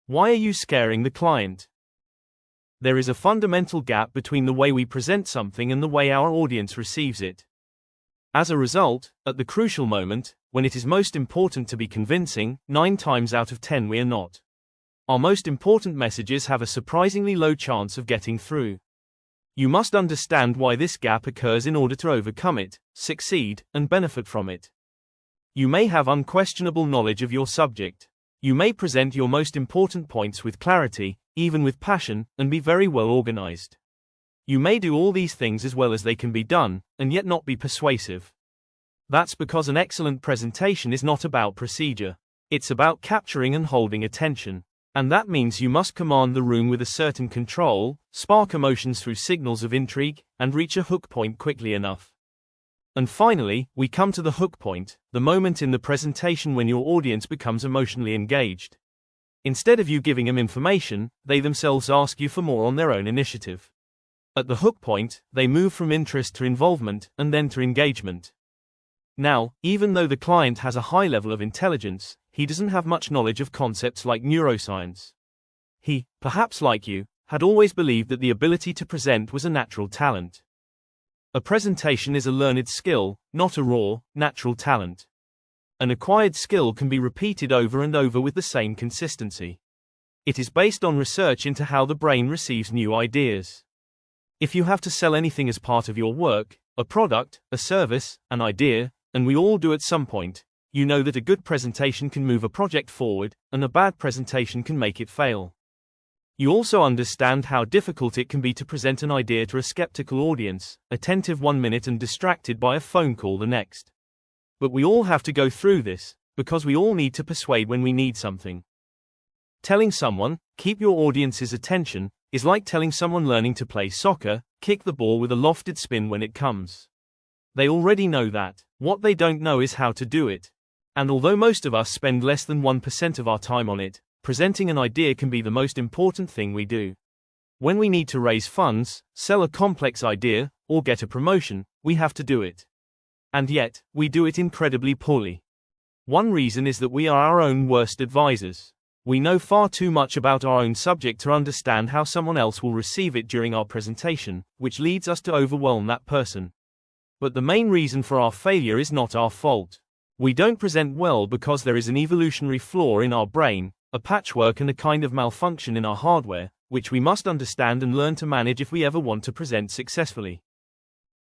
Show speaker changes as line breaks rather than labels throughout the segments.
Why are you scaring the client? There is a fundamental gap between the way we present something and the way our audience receives it. As a result, at the crucial moment, when it is most important to be convincing, 9 times out of 10 we are not. Our most important messages have a surprisingly low chance of getting through. You must understand why this gap occurs in order to overcome it, succeed, and benefit from it. You may have unquestionable knowledge of your subject. You may present your most important points with clarity, even with passion, and be very well organized. You may do all these things as well as they can be done, and yet not be persuasive. That's because an excellent presentation is not about procedure. It's about capturing and holding attention. And that means you must command the room with a certain control, spark emotions through signals of intrigue, and reach a hook point quickly enough. And finally, we come to the hook point, the moment in the presentation when your audience becomes emotionally engaged. Instead of you giving them information, they themselves ask you for more on their own initiative. At the hook point, they move from interest to involvement, and then to engagement. Now, even though the client has a high level of intelligence, he doesn't have much knowledge of concepts like neuroscience. He, perhaps like you, had always believed that the ability to present was a natural talent. A presentation is a learned skill, not a raw, natural talent. An acquired skill can be repeated over and over with the same consistency. It is based on research into how the brain receives new ideas. If you have to sell anything as part of your work, a product, a service, an idea, and we all do at some point, you know that a good presentation can move a project forward, and a bad presentation can make it fail. You also understand how difficult it can be to present an idea to a skeptical audience, attentive 1 minute and distracted by a phone call the next. But we all have to go through this, because we all need to persuade when we need something. Telling someone, keep your audience's attention, is like telling someone learning to play soccer, kick the ball with a lofted spin when it comes. They already know that. What they don't know is how to do it. And although most of us spend less than 1% of our time on it, presenting an idea can be the most important thing we do. When we need to raise funds, sell a complex idea, or get a promotion, we have to do it. And yet, we do it incredibly poorly. One reason is that we are our own worst advisors. We know far too much about our own subject to understand how someone else will receive it during our presentation, which leads us to overwhelm that person. But the main reason for our failure is not our fault. We don't present well because there is an evolutionary flaw in our brain, a patchwork and a kind of malfunction in our hardware, which we must understand and learn to manage if we ever want to present successfully.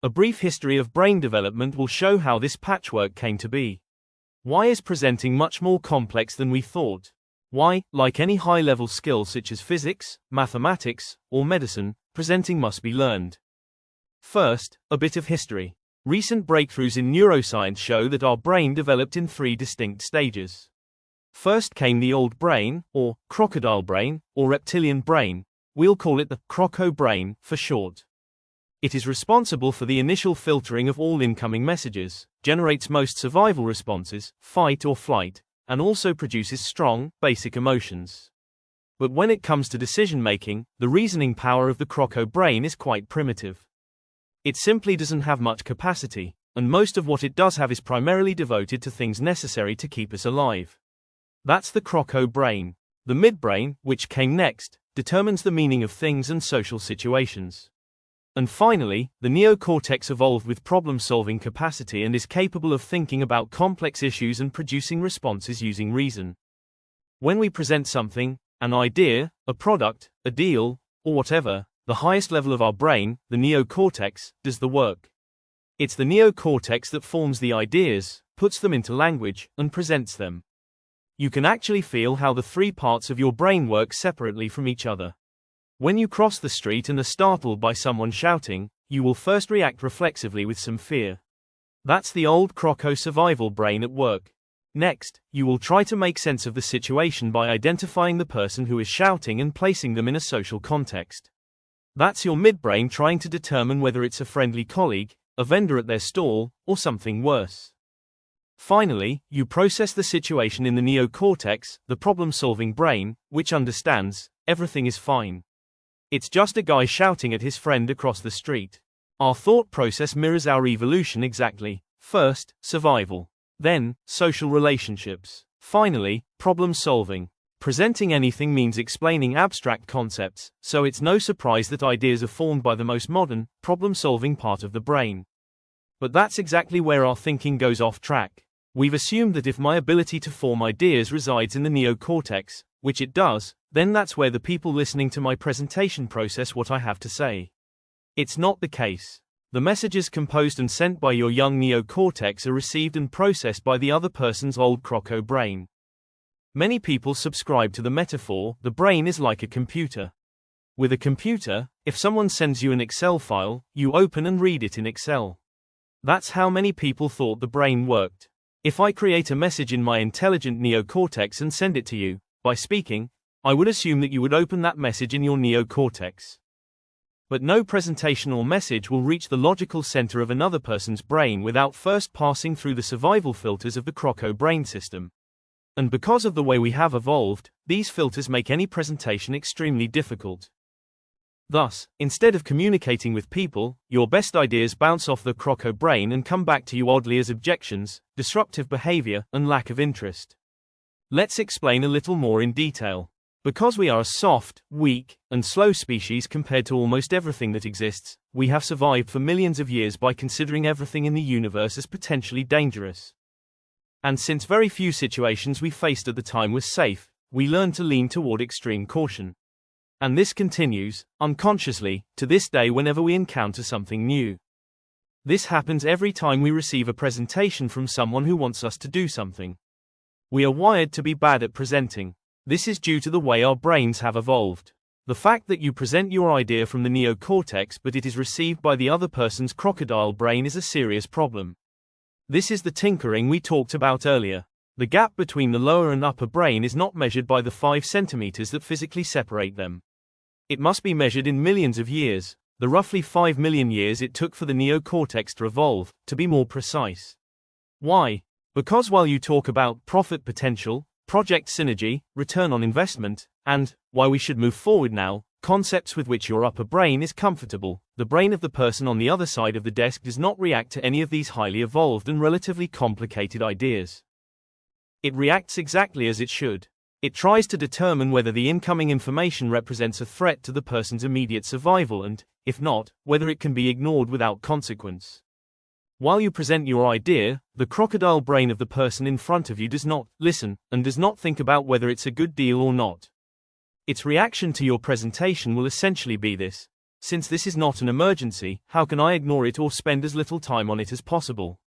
A brief history of brain development will show how this patchwork came to be. Why is presenting much more complex than we thought? Why, like any high-level skill such as physics, mathematics, or medicine, presenting must be learned. First, a bit of history. Recent breakthroughs in neuroscience show that our brain developed in 3 distinct stages. First came the old brain, or crocodile brain, or reptilian brain. We'll call it the croco brain for short. It is responsible for the initial filtering of all incoming messages, generates most survival responses, fight or flight, and also produces strong, basic emotions. But when it comes to decision-making, the reasoning power of the croco brain is quite primitive. It simply doesn't have much capacity, and most of what it does have is primarily devoted to things necessary to keep us alive. That's the croco brain. The midbrain, which came next, determines the meaning of things and social situations. And finally, the neocortex evolved with problem-solving capacity and is capable of thinking about complex issues and producing responses using reason. When we present something, an idea, a product, a deal, or whatever, the highest level of our brain, the neocortex, does the work. It's the neocortex that forms the ideas, puts them into language, and presents them. You can actually feel how the 3 parts of your brain work separately from each other. When you cross the street and are startled by someone shouting, you will first react reflexively with some fear. That's the old croco survival brain at work. Next, you will try to make sense of the situation by identifying the person who is shouting and placing them in a social context. That's your midbrain trying to determine whether it's a friendly colleague, a vendor at their stall, or something worse. Finally, you process the situation in the neocortex, the problem-solving brain, which understands, everything is fine. It's just a guy shouting at his friend across the street. Our thought process mirrors our evolution exactly. First, survival. Then, social relationships. Finally, problem-solving. Presenting anything means explaining abstract concepts, so it's no surprise that ideas are formed by the most modern, problem-solving part of the brain. But that's exactly where our thinking goes off track. We've assumed that if my ability to form ideas resides in the neocortex, which it does, then that's where the people listening to my presentation process what I have to say. It's not the case. The messages composed and sent by your young neocortex are received and processed by the other person's old croco brain. Many people subscribe to the metaphor, the brain is like a computer. With a computer, if someone sends you an Excel file, you open and read it in Excel. That's how many people thought the brain worked. If I create a message in my intelligent neocortex and send it to you, by speaking, I would assume that you would open that message in your neocortex. But no presentation or message will reach the logical center of another person's brain without first passing through the survival filters of the croco brain system. And because of the way we have evolved, these filters make any presentation extremely difficult. Thus, instead of communicating with people, your best ideas bounce off the croco brain and come back to you oddly as objections, disruptive behavior, and lack of interest. Let's explain a little more in detail. Because we are a soft, weak, and slow species compared to almost everything that exists, we have survived for millions of years by considering everything in the universe as potentially dangerous. And since very few situations we faced at the time were safe, we learned to lean toward extreme caution. And this continues, unconsciously, to this day whenever we encounter something new. This happens every time we receive a presentation from someone who wants us to do something. We are wired to be bad at presenting. This is due to the way our brains have evolved. The fact that you present your idea from the neocortex but it is received by the other person's crocodile brain is a serious problem. This is the tinkering we talked about earlier. The gap between the lower and upper brain is not measured by the 5 centimeters that physically separate them. It must be measured in millions of years, the roughly 5 million years it took for the neocortex to evolve, to be more precise. Why? Because while you talk about profit potential, project synergy, return on investment, and why we should move forward now, concepts with which your upper brain is comfortable, the brain of the person on the other side of the desk does not react to any of these highly evolved and relatively complicated ideas. It reacts exactly as it should. It tries to determine whether the incoming information represents a threat to the person's immediate survival and, if not, whether it can be ignored without consequence. While you present your idea, the crocodile brain of the person in front of you does not listen and does not think about whether it's a good deal or not. Its reaction to your presentation will essentially be this: since this is not an emergency, how can I ignore it or spend as little time on it as possible?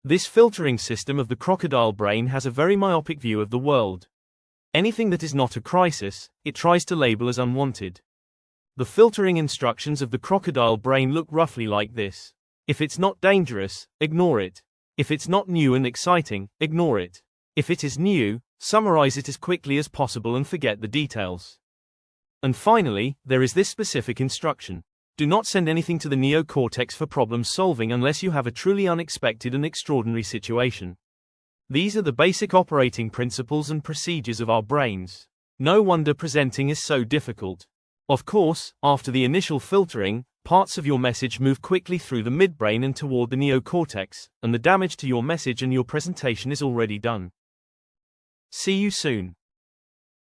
This filtering system of the crocodile brain has a very myopic view of the world. Anything that is not a crisis, it tries to label as unwanted. The filtering instructions of the crocodile brain look roughly like this. If it's not dangerous, ignore it. If it's not new and exciting, ignore it. If it is new, summarize it as quickly as possible and forget the details. And finally, there is this specific instruction. Do not send anything to the neocortex for problem solving unless you have a truly unexpected and extraordinary situation. These are the basic operating principles and procedures of our brains. No wonder presenting is so difficult. Of course, after the initial filtering, parts of your message move quickly through the midbrain and toward the neocortex, and the damage to your message and your presentation is already done. See you soon.